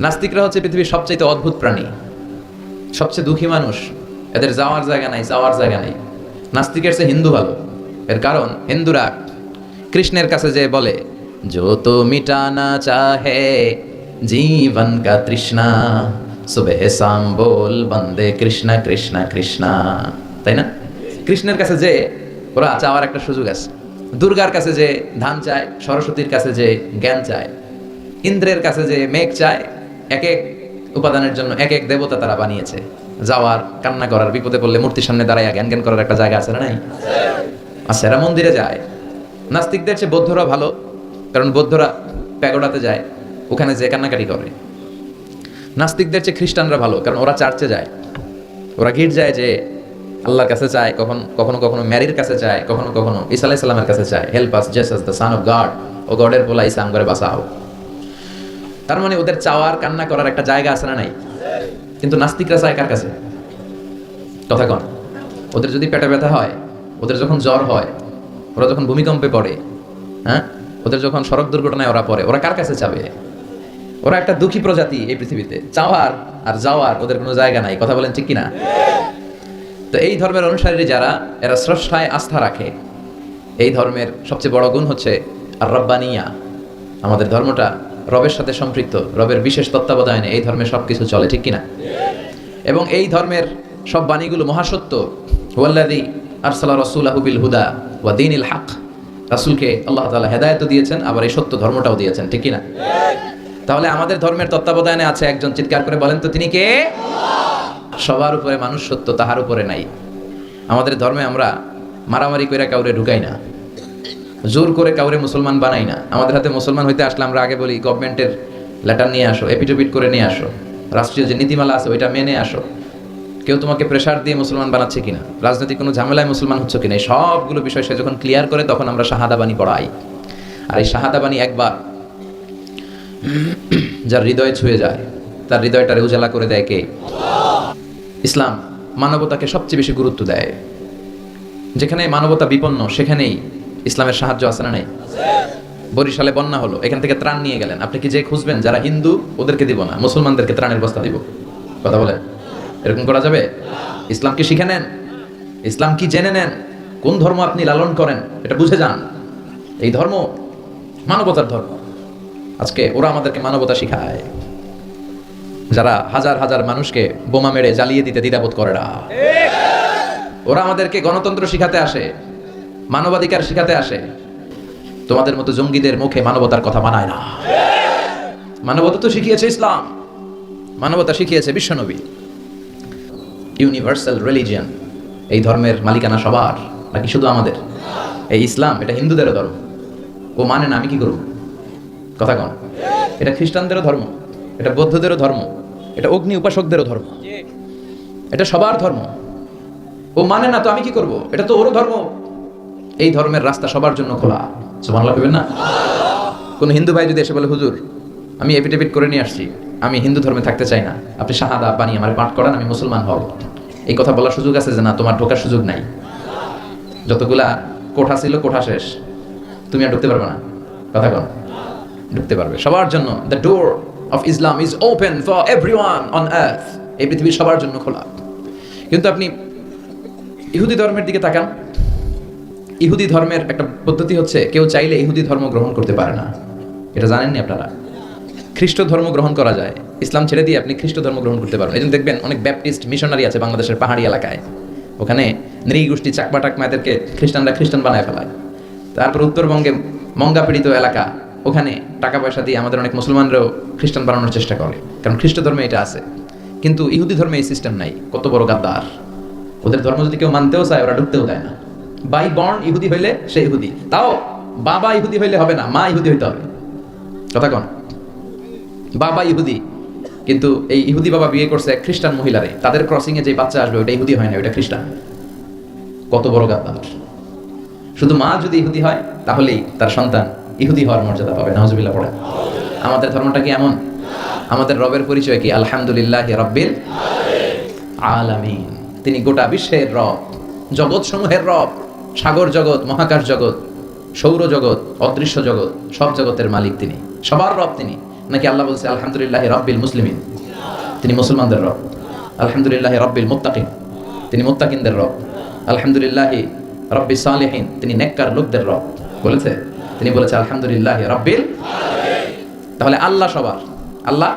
নাস্তিকরা হচ্ছে পৃথিবীর সবচেয়ে অদ্ভুত প্রাণী, সবচেয়ে দুঃখী মানুষ। এদের যাওয়ার জায়গা নাই, যাওয়ার জায়গা নাই। নাস্তিকের চেয়ে হিন্দু ভালো। এর কারণ হিন্দুরা কৃষ্ণের কাছে যে বলে, যো তো মিটানা চাহে জীবন কা তৃষ্ণা, সুবেহ শাম বল বন্দে কৃষ্ণা কৃষ্ণা কৃষ্ণা। তাই না? কৃষ্ণের কাছে যে ওরা চাওয়ার একটা সুযোগ আছে। দুর্গার কাছে যে ধান চায়, সরস্বতীর কাছে যে জ্ঞান চায়, ইন্দ্রের কাছে যে মেঘ চায়, এক এক উপাদানের জন্য এক এক দেবতা তারা বানিয়েছে। যাওয়ার, কান্না করার, বিপদে পড়লে মূর্তির সামনে দাঁড়ায় জ্ঞান জ্ঞান করার একটা জায়গা আছে না নাই? আচ্ছা, এরা মন্দিরে যায়। নাস্তিকদের চেয়ে বৌদ্ধরা ভালো, কারণ বৌদ্ধরা প্যাগোডাতে যায়, ওখানে যে কান্নাকাটি করে। নাস্তিকদের চেয়ে খ্রিস্টানরা ভালো, কারণ ওরা চার্চে যায়, ওরা গির্জায় যে আল্লাহর কাছে চায়, কখনো কখনো ম্যারির কাছে চায়, কখনো কখনো ঈসা আলাইহিস সালামের কাছে চায়, help us Jesus the son of God, ও গডের পোলা ঈসা আমগরে বাঁচাও। তার মানে ওদের চাওয়ার, কান্না করার একটা জায়গা আছে না নাই? কিন্তু নাস্তিকরা চায় কার কাছে? কথা কন। ওদের যদি পেটে ব্যথা হয়, ওদের যখন জ্বর হয়, ওরা যখন ভূমিকম্পে পড়ে, হ্যাঁ, ওদের যখন সড়ক দুর্ঘটনায় ওরা পড়ে, ওরা কার কাছে চাবে? ওরা একটা দুঃখী প্রজাতি এই পৃথিবীতে। চাওয়ার আর যাওয়ার ওদের কোনো জায়গা নাই। কথা বলেন ঠিক কিনা? তো এই ধর্মের অনুসারী যারা, এরা স্রষ্টায় আস্থা রাখে। এই ধর্মের সবচেয়ে বড় গুণ হচ্ছে আর রব্বানিয়া। আমাদের ধর্মটা রবের সাথে সম্পৃক্ত, রবের বিশেষ তত্ত্বাবধানে এই ধর্মে সবকিছু চলে, ঠিক কিনা? এবং এই ধর্মের সব বাণীগুলো মহাসত্য। ওয়াল্লাযী আরসালা রাসূলাহু বিল হুদা ওয়া দীনিল হক। রাসূলকে আল্লাহ তাআলা হেদায়েত দিয়েছেন, আবার এই সত্য ধর্মটাও দিয়েছেন, ঠিক কিনা? তাহলে আমাদের ধর্মের তত্ত্বাবধানে আছে একজন, চিৎকার করে বলেন তো তিনি কে? সবার উপরে মানুষ সত্য, তাহার উপরে নাই। আমাদের ধর্মে আমরা মারামারি করে কাউরে ঢুকাই না, জোর করে কাউরে মুসলমান বানাই না। আমাদের হাতে মুসলমান হইতে আসলে আমরা আগে বলি, গভর্নমেন্টের লেটার নিয়ে আসো, এপিটোপিট করে নিয়ে আসো, রাষ্ট্রীয় যে নীতিমালা আছে ওইটা মেনে আসো। কেউ তোমাকে প্রেশার দিয়ে মুসলমান বানাচ্ছে কিনা, রাজনৈতিক কোনো ঝামেলায় মুসলমান হচ্ছে কিনা, এই সবগুলো বিষয় সে যখন ক্লিয়ার করে, তখন আমরা শাহাদা বাণী পড়াই। আর এই শাহাদা বাণী একবার যার হৃদয়ে ছুঁয়ে যায়, তার হৃদয়টারে উজালা করে দেয় কে? ইসলাম মানবতাকে সবচেয়ে বেশি গুরুত্ব দেয়। যেখানে মানবতা বিপন্ন, সেখানেই ইসলামের সাহায্য আছে না নাই? বরিশালে বন্যা হলো, এখান থেকে ত্রাণ নিয়ে গেলেন, আপনি কি যে খুঁজবেন যারা হিন্দু ওদেরকে দিব না, মুসলমানদেরকে ত্রাণের বস্তা দিব? কথা বলেন, এরকম করা যাবে? ইসলাম কি শিখে নেন, ইসলাম কি জেনে নেন, কোন ধর্ম আপনি লালন করেন এটা বুঝে যান। এই ধর্ম মানবতার ধর্ম। আজকে ওরা আমাদেরকে মানবতা শিখায়, যারা হাজার হাজার মানুষকে বোমা মেরে জ্বালিয়ে দিতে দ্বিধাবোধ করে না। ওরা আমাদেরকে গণতন্ত্র শিখাতে আসে, মানবাধিকার শিখাতে আসে। তোমাদের মতো জঙ্গিদের মুখে মানবতার কথা মানায় না। মানবতা তো শিখিয়েছে ইসলাম, মানবতা শিখিয়েছে বিশ্বনবী। ইউনিভার্সাল রিলিজিয়ন, এই ধর্মের মালিকানা সবার নাকি শুধু আমাদের? এই ইসলাম এটা হিন্দুদেরও ধর্ম, ও মানে না, আমি কি করব? কথা কন। এটা খ্রিস্টানদেরও ধর্ম, এটা বৌদ্ধদেরও ধর্ম, এটা অগ্নি উপাসকদেরও ধর্ম, এটা সবার ধর্ম। ও মানে না তো আমি কি করব? এটা তো ওরও ধর্ম। এই ধর্মের রাস্তা সবার জন্য খোলা। সুবহানাল্লাহ কইবেন না? কোন হিন্দু ভাই যদি এসে বলে, হুজুর আমি এফিডেভিট করে নিয়ে আসছি, আমি হিন্দু ধর্মে থাকতে চাই না, আপনি শাহাদা বাণী আমার পাঠ করান, আমি মুসলমান হব, এই কথা বলার সুযোগ আছে? যে না, তোমার ঢোকার সুযোগ নাই। যতগুলা কোঠা ছিল, কোঠা শেষ, তুমি আর ঢুকতে পারবে না। কথা কন। ঢুকতে পারবে সবার জন্য। The door of Islam is open for everyone on earth. এই পৃথিবী সবার জন্য খোলা। কিন্তু আপনি ইহুদি ধর্মের দিকে তাকান। ইহুদি ধর্মের একটা পদ্ধতি হচ্ছে, কেউ চাইলে ইহুদি ধর্ম গ্রহণ করতে পারে না। এটা জানেননি আপনারা? খ্রিস্ট ধর্ম গ্রহণ করা যায়, ইসলাম ছেড়ে দিয়ে আপনি খ্রিস্ট ধর্ম গ্রহণ করতে পারবেন। এই জন্য দেখবেন অনেক ব্যাপটিস্ট মিশনারি আছে বাংলাদেশের পাহাড়ি এলাকায়, ওখানে নৃগোষ্ঠী চাকমা টাকমাদেরকে খ্রিস্টানরা খ্রিস্টান বানায় ফেলায়। তারপর উত্তরবঙ্গে মঙ্গা পীড়িত এলাকা, ওখানে টাকা পয়সা দিয়ে আমাদের অনেক মুসলমানরাও খ্রিস্টান বানানোর চেষ্টা করে, কারণ খ্রিস্ট ধর্মে এটা আছে। কিন্তু ইহুদি ধর্মে এই সিস্টেম নাই। কত বড় গাদ্দার! ওদের ধর্ম যদি কেউ মানতেও চায়, ওরা ঢুকতেও দেয় না। বাই বর্ন ইহুদি হইলে সে ইহুদি, তাও বাবা ইহুদি হইলে হবে না, মা ইহুদি হইতে হবে। কথা কন। বাবা ইহুদি, কিন্তু এই ইহুদি বাবা বিয়ে করছে এক খ্রিস্টান মহিলারে, তাদের ক্রসিং এ যে বাচ্চা আসবে ওটা ইহুদি হয় না, ওটা খ্রিস্টান। কত বড় গাদ্দার! শুধু মা যদি ইহুদি হয়, তাহলেই তার সন্তান ইহুদি হওয়ার মর্যাদা পাবে। নাউজুবিল্লাহ পড়ে। আমাদের ধর্মটা কি এমন? আমাদের রবের পরিচয় কি? আলহামদুলিল্লাহি রাব্বিল আলামিন। তিনি গোটা বিশ্বের রব, জগৎ সমূহের রব। সাগর জগৎ, মহাকাশ জগৎ, সৌর জগৎ, অদৃশ্য জগৎ, সব জগতের মালিক তিনি, সবার রব তিনি। নাকি আল্লাহ বলছে আলহামদুলিল্লাহ রাব্বিল মুসলিমিন, তিনি মুসলমানদের রব। আলহামদুলিল্লাহ রাব্বিল মুত্তাকিন, তিনি মুত্তাকিনদের রব। আলহামদুলিল্লাহ রাব্বিস সালিহিন, তিনি নেককার লোকদের রব বলেছে। তিনি বলেছে আলহামদুলিল্লাহ রাব্বিল। তাহলে আল্লাহ সবার, আল্লাহ